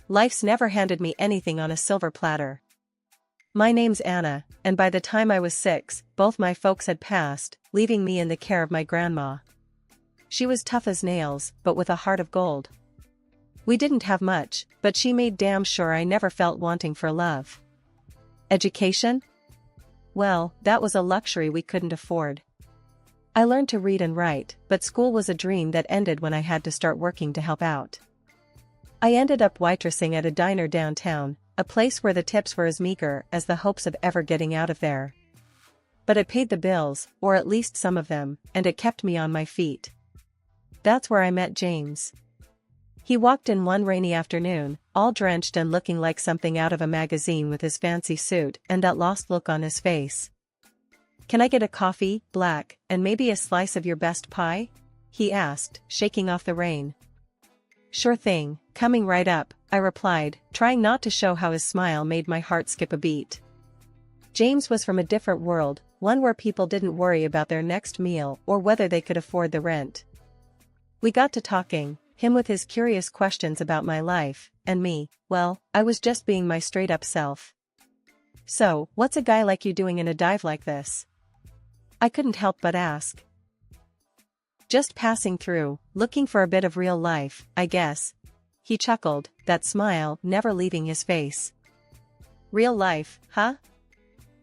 Life's never handed me anything on a silver platter. My name's Anna, and by the time I was 6, both my folks had passed, leaving me in the care of my grandma. She was tough as nails, but with a heart of gold. We didn't have much, but she made damn sure I never felt wanting for love. Education? Well, that was a luxury we couldn't afford. I learned to read and write, but school was a dream that ended when I had to start working to help out. I ended up waitressing at a diner downtown, a place where the tips were as meager as the hopes of ever getting out of there. But it paid the bills, or at least some of them, and it kept me on my feet. That's where I met James. He walked in one rainy afternoon, all drenched and looking like something out of a magazine with his fancy suit and that lost look on his face. "Can I get a coffee, black, and maybe a slice of your best pie?" he asked, shaking off the rain. "Sure thing, coming right up," I replied, trying not to show how his smile made my heart skip a beat. James was from a different world, one where people didn't worry about their next meal or whether they could afford the rent. We got to talking, him with his curious questions about my life, and me, well, I was just being my straight-up self. "So, what's a guy like you doing in a dive like this?" I couldn't help but ask. "Just passing through, looking for a bit of real life, I guess." He chuckled, that smile never leaving his face. "Real life, huh?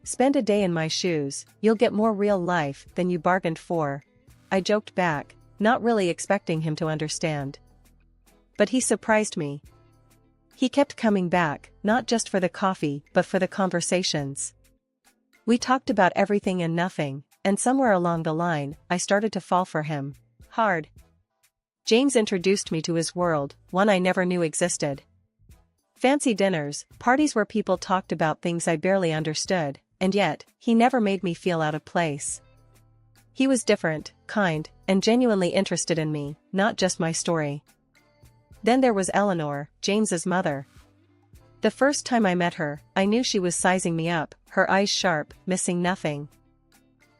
Spend a day in my shoes, you'll get more real life than you bargained for," I joked back, not really expecting him to understand. But he surprised me. He kept coming back, not just for the coffee but for the conversations. We talked about everything and nothing, and somewhere along the line, I started to fall for him. Hard. James introduced me to his world, one I never knew existed. Fancy dinners, parties where people talked about things I barely understood, and yet, he never made me feel out of place. He was different, kind, and genuinely interested in me, not just my story. Then there was Eleanor, James's mother. The first time I met her, I knew she was sizing me up, her eyes sharp, missing nothing.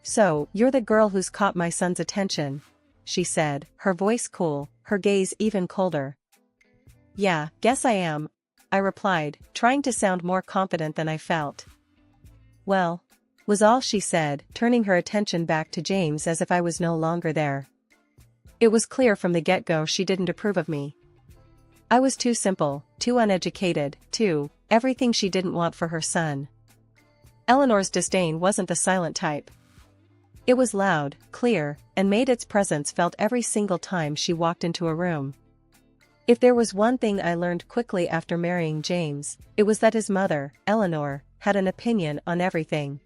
"So, you're the girl who's caught my son's attention," she said, her voice cool, her gaze even colder. "Yeah, guess I am," I replied, trying to sound more confident than I felt. "Well," was all she said, turning her attention back to James as if I was no longer there. It was clear from the get-go she didn't approve of me. I was too simple, too uneducated, too everything she didn't want for her son. Eleanor's disdain wasn't the silent type. It was loud, clear, and made its presence felt every single time she walked into a room. If there was one thing I learned quickly after marrying James, it was that his mother, Eleanor, had an opinion on everything.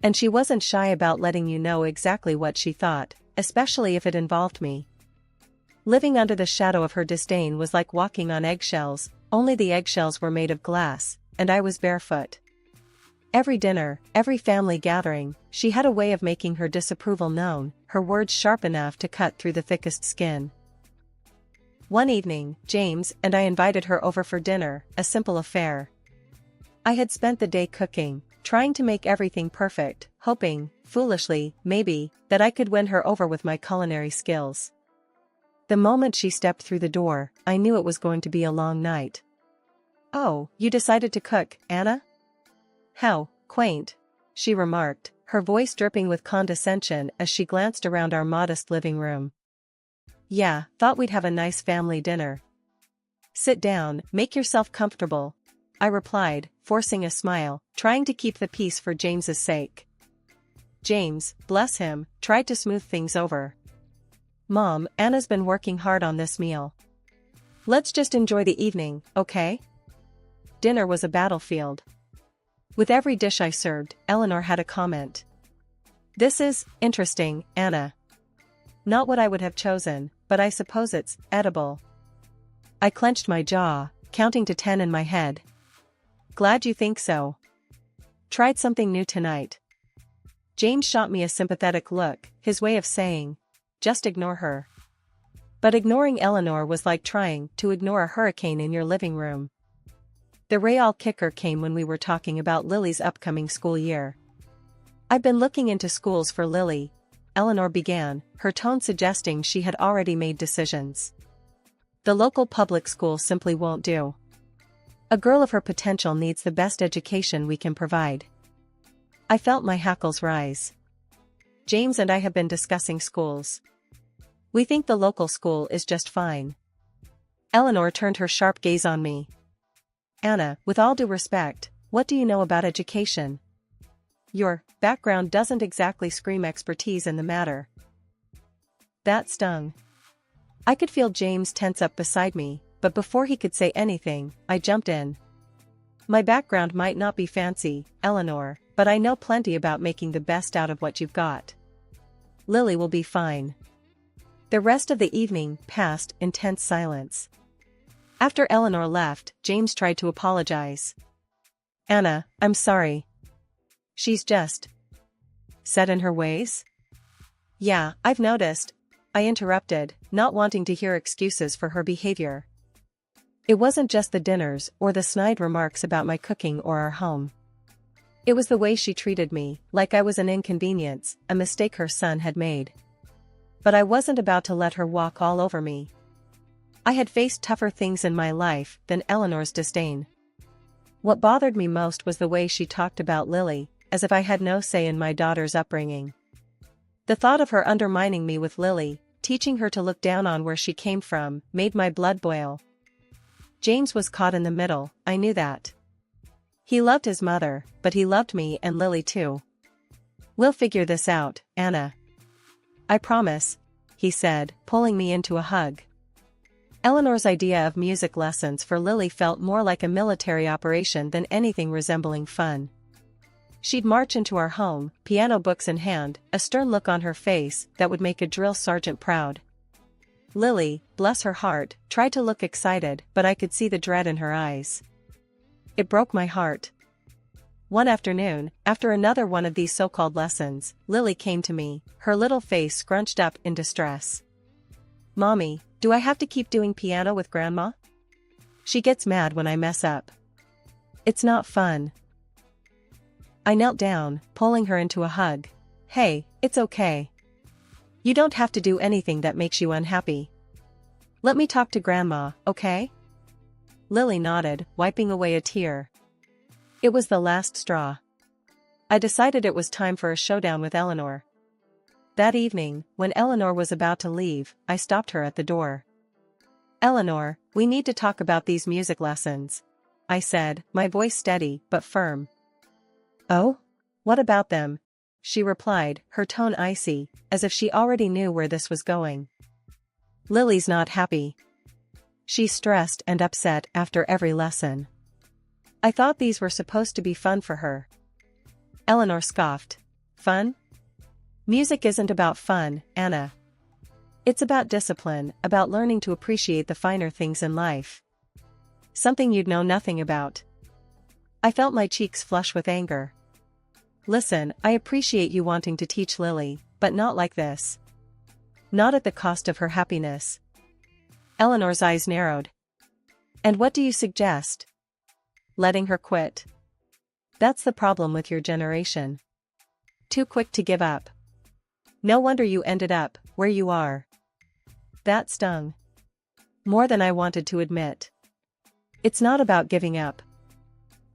And she wasn't shy about letting you know exactly what she thought, especially if it involved me. Living under the shadow of her disdain was like walking on eggshells, only the eggshells were made of glass, and I was barefoot. Every dinner, every family gathering, she had a way of making her disapproval known, her words sharp enough to cut through the thickest skin. One evening, James and I invited her over for dinner, a simple affair. I had spent the day cooking, trying to make everything perfect, hoping, foolishly, maybe, that I could win her over with my culinary skills. The moment she stepped through the door, I knew it was going to be a long night. "Oh, you decided to cook, Anna? How quaint," she remarked, her voice dripping with condescension as she glanced around our modest living room. "Yeah, thought we'd have a nice family dinner." "Sit down, make yourself comfortable," I replied, forcing a smile, trying to keep the peace for James's sake. James, bless him, tried to smooth things over. "Mom, Anna's been working hard on this meal. Let's just enjoy the evening, okay?" Dinner was a battlefield. With every dish I served, Eleanor had a comment. "This is interesting, Anna. Not what I would have chosen, but I suppose it's edible." I clenched my jaw, counting to 10 in my head. "Glad you think so. Tried something new tonight." James shot me a sympathetic look, his way of saying, "Just ignore her." But ignoring Eleanor was like trying to ignore a hurricane in your living room. The real kicker came when we were talking about Lily's upcoming school year. "I've been looking into schools for Lily," Eleanor began, her tone suggesting she had already made decisions. "The local public school simply won't do. A girl of her potential needs the best education we can provide. I felt my hackles rise. James and I have been discussing schools. We think the local school is just fine. Eleanor turned her sharp gaze on me. Anna, with all due respect, what do you know about education? Your background doesn't exactly scream expertise in the matter. That stung. I could feel James tense up beside me, but before he could say anything, I jumped in. My background might not be fancy, Eleanor, but I know plenty about making the best out of what you've got. Lily will be fine. The rest of the evening passed in tense silence. After Eleanor left, James tried to apologize. Anna, I'm sorry. She's just set in her ways? Yeah, I've noticed, I interrupted, not wanting to hear excuses for her behavior. It wasn't just the dinners or the snide remarks about my cooking or our home. It was the way she treated me, like I was an inconvenience, a mistake her son had made. But I wasn't about to let her walk all over me. I had faced tougher things in my life than Eleanor's disdain. What bothered me most was the way she talked about Lily, as if I had no say in my daughter's upbringing. The thought of her undermining me with Lily, teaching her to look down on where she came from, made my blood boil. James was caught in the middle, I knew that. He loved his mother, but he loved me and Lily too. We'll figure this out, Anna. I promise, he said, pulling me into a hug. Eleanor's idea of music lessons for Lily felt more like a military operation than anything resembling fun. She'd march into our home, piano books in hand, a stern look on her face that would make a drill sergeant proud. Lily, bless her heart, tried to look excited, but I could see the dread in her eyes. It broke my heart. One afternoon, after another one of these so-called lessons, Lily came to me, her little face scrunched up in distress. Mommy, do I have to keep doing piano with Grandma? She gets mad when I mess up. It's not fun. I knelt down, pulling her into a hug. Hey, it's okay. You don't have to do anything that makes you unhappy. Let me talk to Grandma, okay? Lily nodded, wiping away a tear. It was the last straw. I decided it was time for a showdown with Eleanor. That evening, when Eleanor was about to leave, I stopped her at the door. Eleanor, we need to talk about these music lessons, I said, my voice steady but firm. Oh? What about them? She replied, her tone icy, as if she already knew where this was going. Lily's not happy. She's stressed and upset after every lesson. I thought these were supposed to be fun for her. Eleanor scoffed. Fun? Music isn't about fun, Anna. It's about discipline, about learning to appreciate the finer things in life. Something you'd know nothing about. I felt my cheeks flush with anger. Listen, I appreciate you wanting to teach Lily, but not like this. Not at the cost of her happiness. Eleanor's eyes narrowed. And what do you suggest? Letting her quit. That's the problem with your generation. Too quick to give up. No wonder you ended up where you are. That stung. More than I wanted to admit. It's not about giving up.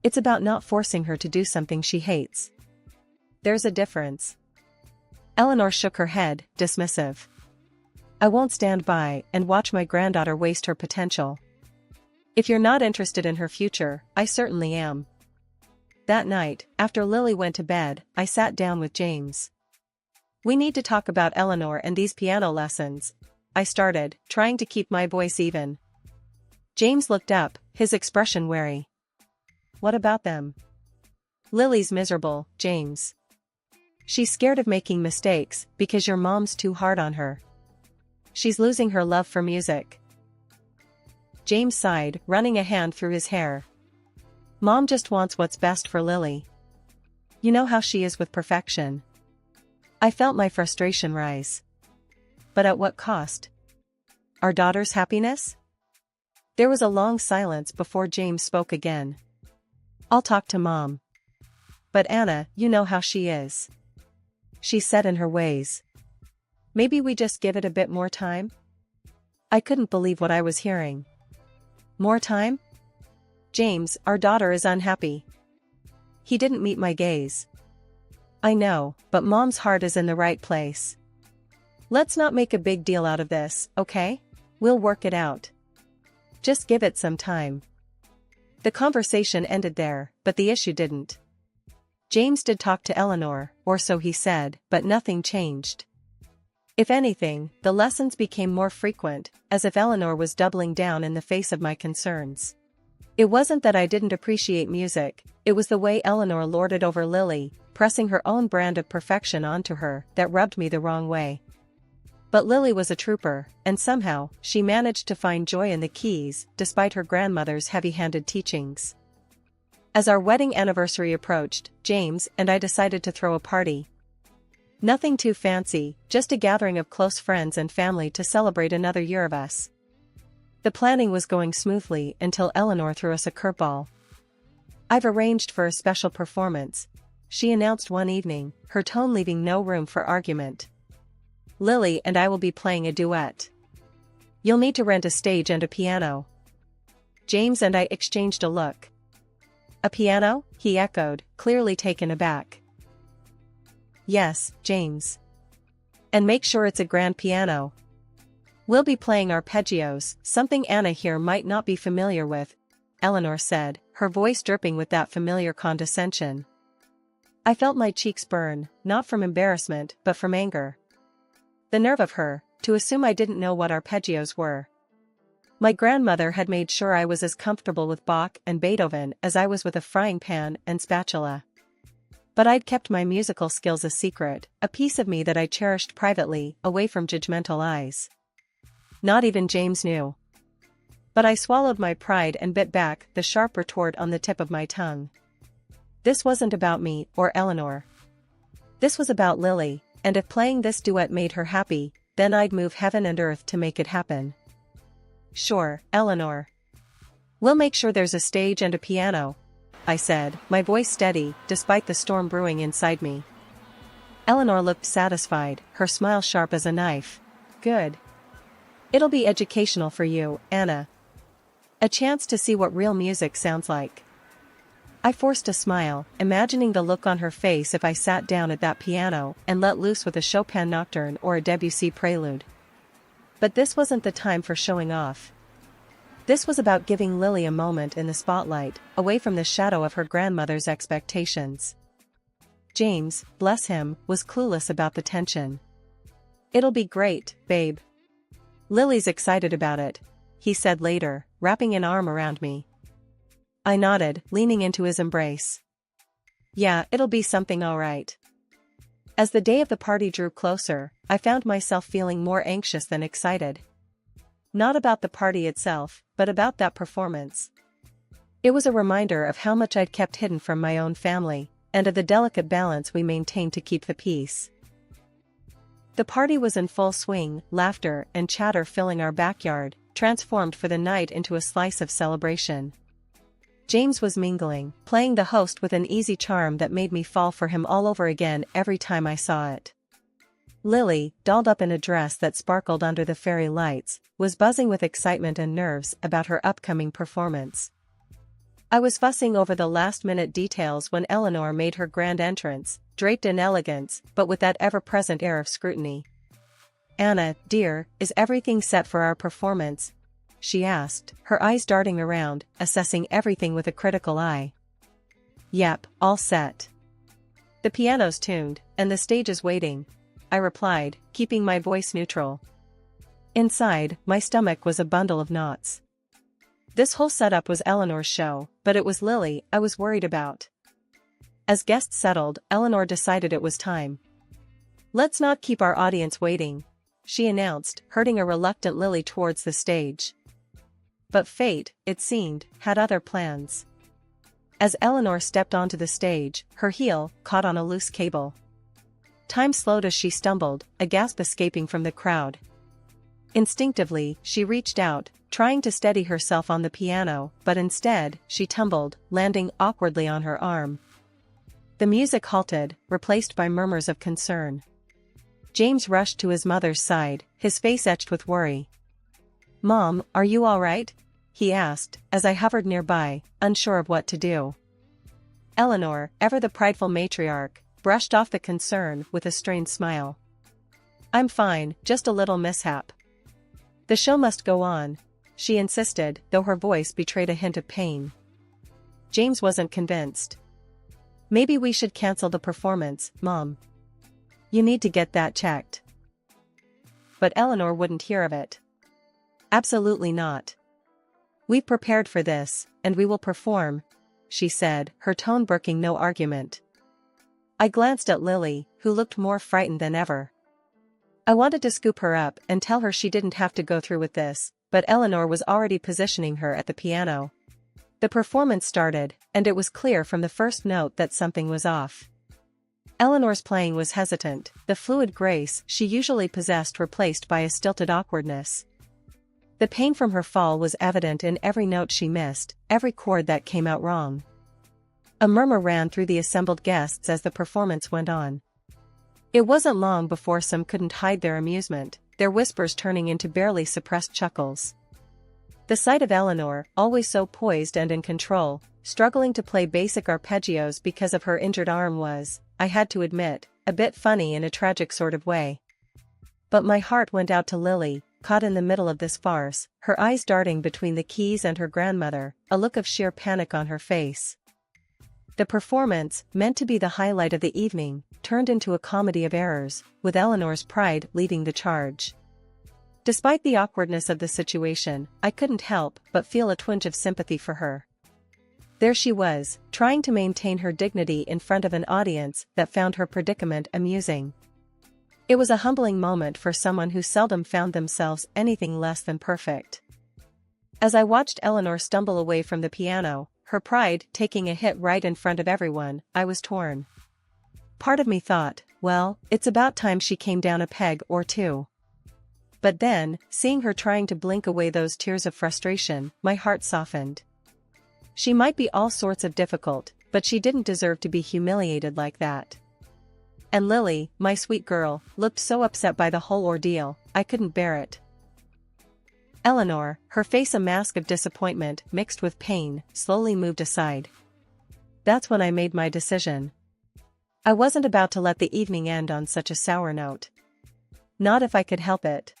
It's about not forcing her to do something she hates. There's a difference. Eleanor shook her head, dismissive. I won't stand by and watch my granddaughter waste her potential. If you're not interested in her future, I certainly am. That night, after Lily went to bed, I sat down with James. We need to talk about Eleanor and these piano lessons, I started, trying to keep my voice even. James looked up, his expression wary. What about them? Lily's miserable, James. She's scared of making mistakes because your mom's too hard on her. She's losing her love for music. James sighed, running a hand through his hair. Mom just wants what's best for Lily. You know how she is with perfection. I felt my frustration rise. But at what cost? Our daughter's happiness? There was a long silence before James spoke again. I'll talk to Mom. But Anna, you know how she is. She's set in her ways. Maybe we just give it a bit more time? I couldn't believe what I was hearing. More time? James, our daughter is unhappy. He didn't meet my gaze. I know, but Mom's heart is in the right place. Let's not make a big deal out of this, okay? We'll work it out. Just give it some time. The conversation ended there, but the issue didn't. James did talk to Eleanor, or so he said, but nothing changed. If anything, the lessons became more frequent, as if Eleanor was doubling down in the face of my concerns. It wasn't that I didn't appreciate music, it was the way Eleanor lorded over Lily, pressing her own brand of perfection onto her, that rubbed me the wrong way. But Lily was a trooper, and somehow, she managed to find joy in the keys, despite her grandmother's heavy-handed teachings. As our wedding anniversary approached, James and I decided to throw a party. Nothing too fancy, just a gathering of close friends and family to celebrate another year of us. The planning was going smoothly until Eleanor threw us a curveball. I've arranged for a special performance, she announced one evening, her tone leaving no room for argument. Lily and I will be playing a duet. You'll need to rent a stage and a piano. James and I exchanged a look. A piano? He echoed, clearly taken aback. Yes, James. And make sure it's a grand piano. We'll be playing arpeggios, something Anna here might not be familiar with, Eleanor said, her voice dripping with that familiar condescension. I felt my cheeks burn, not from embarrassment but from anger. The nerve of her, to assume I didn't know what arpeggios were. My grandmother had made sure I was as comfortable with Bach and Beethoven as I was with a frying pan and spatula. But I'd kept my musical skills a secret, a piece of me that I cherished privately, away from judgmental eyes. Not even James knew. But I swallowed my pride and bit back the sharp retort on the tip of my tongue. This wasn't about me or Eleanor. This was about Lily, and if playing this duet made her happy, then I'd move heaven and earth to make it happen. Sure, Eleanor. We'll make sure there's a stage and a piano, I said, my voice steady, despite the storm brewing inside me. Eleanor looked satisfied, her smile sharp as a knife. Good. It'll be educational for you, Anna. A chance to see what real music sounds like. I forced a smile, imagining the look on her face if I sat down at that piano and let loose with a Chopin nocturne or a Debussy prelude. But this wasn't the time for showing off. This was about giving Lily a moment in the spotlight, away from the shadow of her grandmother's expectations. James, bless him, was clueless about the tension. It'll be great, babe. Lily's excited about it, he said later, wrapping an arm around me. I nodded, leaning into his embrace. Yeah, it'll be something all right. As the day of the party drew closer, I found myself feeling more anxious than excited. Not about the party itself, but about that performance. It was a reminder of how much I'd kept hidden from my own family, and of the delicate balance we maintained to keep the peace. The party was in full swing, laughter and chatter filling our backyard, transformed for the night into a slice of celebration. James was mingling, playing the host with an easy charm that made me fall for him all over again every time I saw it. Lily, dolled up in a dress that sparkled under the fairy lights, was buzzing with excitement and nerves about her upcoming performance. I was fussing over the last-minute details when Eleanor made her grand entrance, draped in elegance but with that ever-present air of scrutiny. Anna, dear, is everything set for our performance? She asked, her eyes darting around, assessing everything with a critical eye. Yep, all set. The piano's tuned, and the stage is waiting, I replied, keeping my voice neutral. Inside, my stomach was a bundle of knots. This whole setup was Eleanor's show, but it was Lily I was worried about. As guests settled, Eleanor decided it was time. Let's not keep our audience waiting, she announced, herding a reluctant Lily towards the stage. But fate, it seemed, had other plans. As Eleanor stepped onto the stage, her heel caught on a loose cable. Time slowed as she stumbled, a gasp escaping from the crowd. Instinctively, she reached out, trying to steady herself on the piano, but instead, she tumbled, landing awkwardly on her arm. The music halted, replaced by murmurs of concern. James rushed to his mother's side, his face etched with worry. "Mom, are you all right?" he asked, as I hovered nearby, unsure of what to do. Eleanor, ever the prideful matriarch, brushed off the concern with a strained smile. I'm fine, just a little mishap. The show must go on, she insisted, though her voice betrayed a hint of pain. James wasn't convinced. Maybe we should cancel the performance, Mom. You need to get that checked. But Eleanor wouldn't hear of it. Absolutely not. We've prepared for this, and we will perform, she said, her tone brooking no argument. I glanced at Lily, who looked more frightened than ever. I wanted to scoop her up and tell her she didn't have to go through with this, but Eleanor was already positioning her at the piano. The performance started, and it was clear from the first note that something was off. Eleanor's playing was hesitant, the fluid grace she usually possessed replaced by a stilted awkwardness. The pain from her fall was evident in every note she missed, every chord that came out wrong. A murmur ran through the assembled guests as the performance went on. It wasn't long before some couldn't hide their amusement, their whispers turning into barely suppressed chuckles. The sight of Eleanor, always so poised and in control, struggling to play basic arpeggios because of her injured arm was, I had to admit, a bit funny in a tragic sort of way. But my heart went out to Lily, caught in the middle of this farce, her eyes darting between the keys and her grandmother, a look of sheer panic on her face. The performance, meant to be the highlight of the evening, turned into a comedy of errors, with Eleanor's pride leading the charge. Despite the awkwardness of the situation, I couldn't help but feel a twinge of sympathy for her. There she was, trying to maintain her dignity in front of an audience that found her predicament amusing. It was a humbling moment for someone who seldom found themselves anything less than perfect. As I watched Eleanor stumble away from the piano, her pride taking a hit right in front of everyone, I was torn. Part of me thought, well, it's about time she came down a peg or two. But then, seeing her trying to blink away those tears of frustration, my heart softened. She might be all sorts of difficult, but she didn't deserve to be humiliated like that. And Lily, my sweet girl, looked so upset by the whole ordeal, I couldn't bear it. Eleanor, her face a mask of disappointment mixed with pain, slowly moved aside. That's when I made my decision. I wasn't about to let the evening end on such a sour note. Not if I could help it.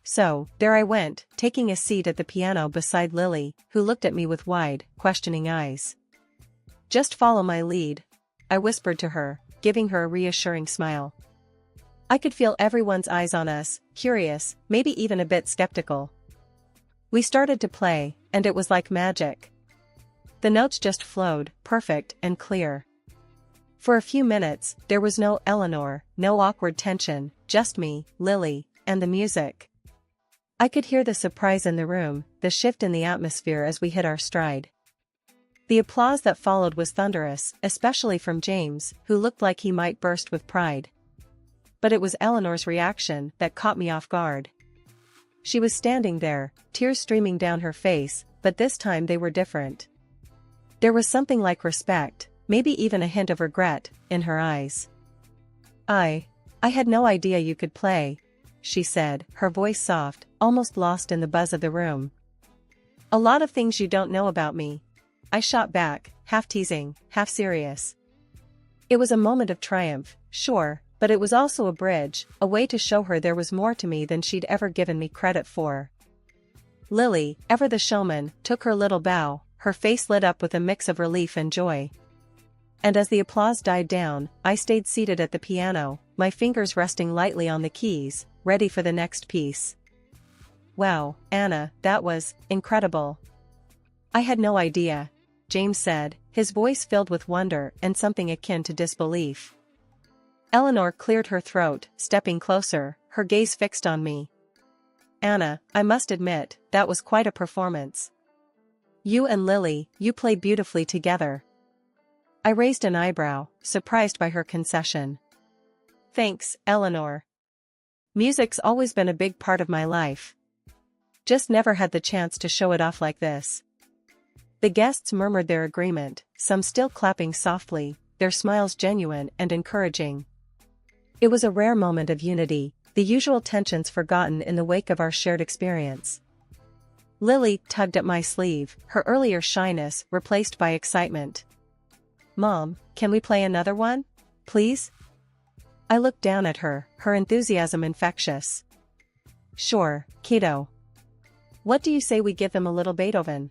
So, there I went, taking a seat at the piano beside Lily, who looked at me with wide, questioning eyes. Just follow my lead, I whispered to her, giving her a reassuring smile. I could feel everyone's eyes on us, curious, maybe even a bit skeptical. We started to play, and it was like magic. The notes just flowed, perfect and clear. For a few minutes, there was no Eleanor, no awkward tension, just me, Lily, and the music. I could hear the surprise in the room, the shift in the atmosphere as we hit our stride. The applause that followed was thunderous, especially from James, who looked like he might burst with pride. But it was Eleanor's reaction that caught me off guard. She was standing there, tears streaming down her face, but this time they were different. There was something like respect, maybe even a hint of regret, in her eyes. I had no idea you could play, she said, her voice soft, almost lost in the buzz of the room. A lot of things you don't know about me, I shot back, half teasing, half serious. It was a moment of triumph, sure, but it was also a bridge, a way to show her there was more to me than she'd ever given me credit for. Lily, ever the showman, took her little bow, her face lit up with a mix of relief and joy. And as the applause died down, I stayed seated at the piano, my fingers resting lightly on the keys, ready for the next piece. Wow, Anna, that was incredible. I had no idea, James said, his voice filled with wonder and something akin to disbelief. Eleanor cleared her throat, stepping closer, her gaze fixed on me. Anna, I must admit, that was quite a performance. You and Lily, you played beautifully together. I raised an eyebrow, surprised by her concession. Thanks, Eleanor. Music's always been a big part of my life. Just never had the chance to show it off like this. The guests murmured their agreement, some still clapping softly, their smiles genuine and encouraging. It was a rare moment of unity, the usual tensions forgotten in the wake of our shared experience. Lily tugged at my sleeve, her earlier shyness replaced by excitement. Mom, can we play another one? Please? I looked down at her, her enthusiasm infectious. Sure, kiddo. What do you say we give them a little Beethoven?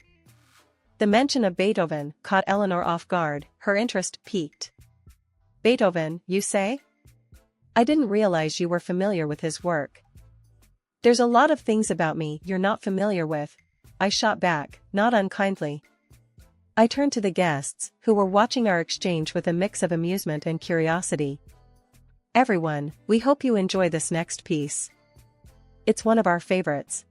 The mention of Beethoven caught Eleanor off guard, her interest piqued. Beethoven, you say? I didn't realize you were familiar with his work. There's a lot of things about me you're not familiar with, I shot back, not unkindly. I turned to the guests, who were watching our exchange with a mix of amusement and curiosity. Everyone, we hope you enjoy this next piece. It's one of our favorites.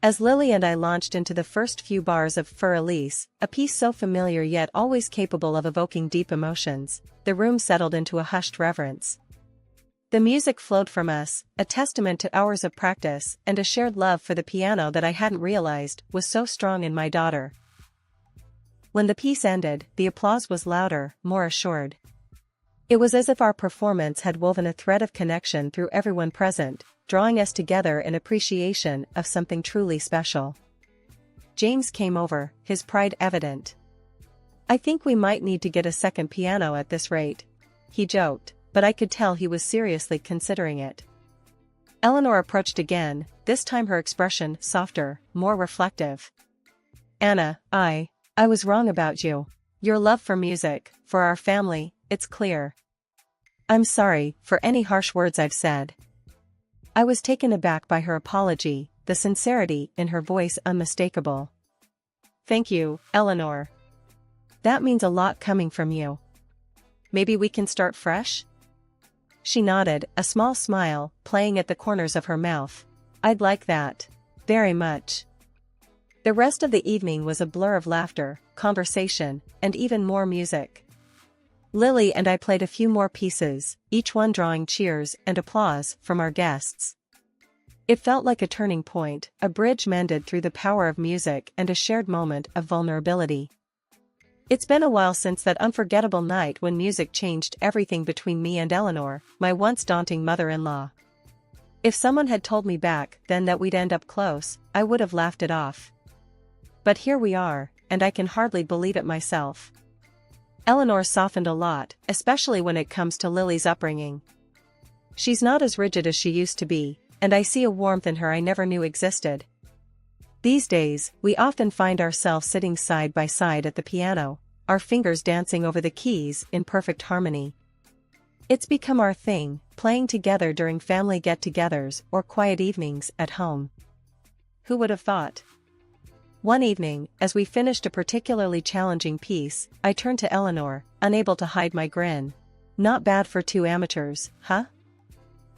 As Lily and I launched into the first few bars of For Elise, a piece so familiar yet always capable of evoking deep emotions, the room settled into a hushed reverence. The music flowed from us, a testament to hours of practice and a shared love for the piano that I hadn't realized was so strong in my daughter. When the piece ended, the applause was louder, more assured. It was as if our performance had woven a thread of connection through everyone present, drawing us together in appreciation of something truly special. James came over, his pride evident. I think we might need to get a second piano at this rate, he joked, but I could tell he was seriously considering it. Eleanor approached again, this time her expression softer, more reflective. Anna, I was wrong about you. Your love for music, for our family, it's clear. I'm sorry for any harsh words I've said. I was taken aback by her apology, the sincerity in her voice unmistakable. Thank you, Eleanor. That means a lot coming from you. Maybe we can start fresh? She nodded, a small smile playing at the corners of her mouth. I'd like that. Very much. The rest of the evening was a blur of laughter, conversation, and even more music. Lily and I played a few more pieces, each one drawing cheers and applause from our guests. It felt like a turning point, a bridge mended through the power of music and a shared moment of vulnerability. It's been a while since that unforgettable night when music changed everything between me and Eleanor, my once daunting mother-in-law. If someone had told me back then that we'd end up close, I would have laughed it off. But here we are, and I can hardly believe it myself. Eleanor softened a lot, especially when it comes to Lily's upbringing. She's not as rigid as she used to be, and I see a warmth in her I never knew existed. These days, we often find ourselves sitting side by side at the piano, our fingers dancing over the keys in perfect harmony. It's become our thing, playing together during family get-togethers or quiet evenings at home. Who would have thought? One evening, as we finished a particularly challenging piece, I turned to Eleanor, unable to hide my grin. Not bad for two amateurs, huh?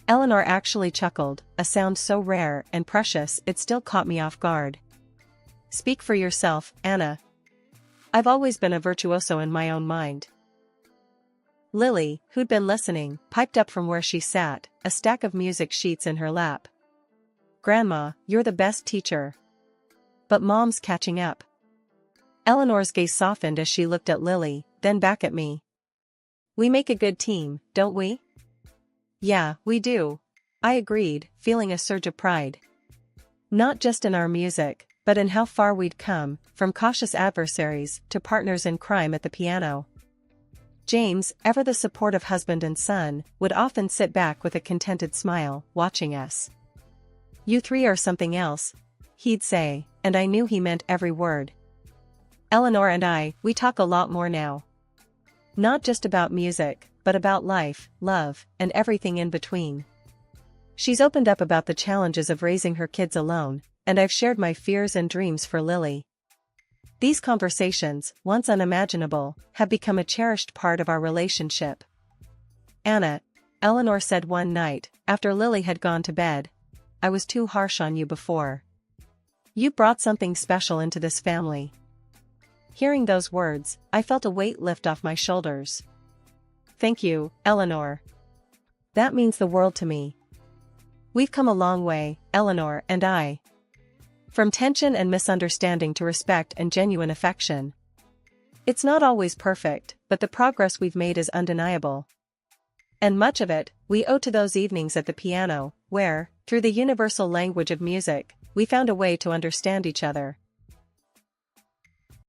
Eleanor actually chuckled, a sound so rare and precious it still caught me off guard. Speak for yourself, Anna. I've always been a virtuoso in my own mind. Lily, who'd been listening, piped up from where she sat, a stack of music sheets in her lap. Grandma, you're the best teacher. But Mom's catching up. Eleanor's gaze softened as she looked at Lily, then back at me. We make a good team, don't we? Yeah, we do. I agreed, feeling a surge of pride. Not just in our music, but in how far we'd come, from cautious adversaries to partners in crime at the piano. James, ever the supportive husband and son, would often sit back with a contented smile, watching us. You three are something else, he'd say, and I knew he meant every word. Eleanor and we talk a lot more now. Not just about music, but about life, love, and everything in between. She's opened up about the challenges of raising her kids alone, and I've shared my fears and dreams for Lily. These conversations, once unimaginable, have become a cherished part of our relationship. Anna, Eleanor said one night, after Lily had gone to bed, I was too harsh on you before. You brought something special into this family. Hearing those words, I felt a weight lift off my shoulders. Thank you, Eleanor. That means the world to me. We've come a long way, Eleanor and I. From tension and misunderstanding to respect and genuine affection. It's not always perfect, but the progress we've made is undeniable. And much of it, we owe to those evenings at the piano, where, through the universal language of music, we found a way to understand each other,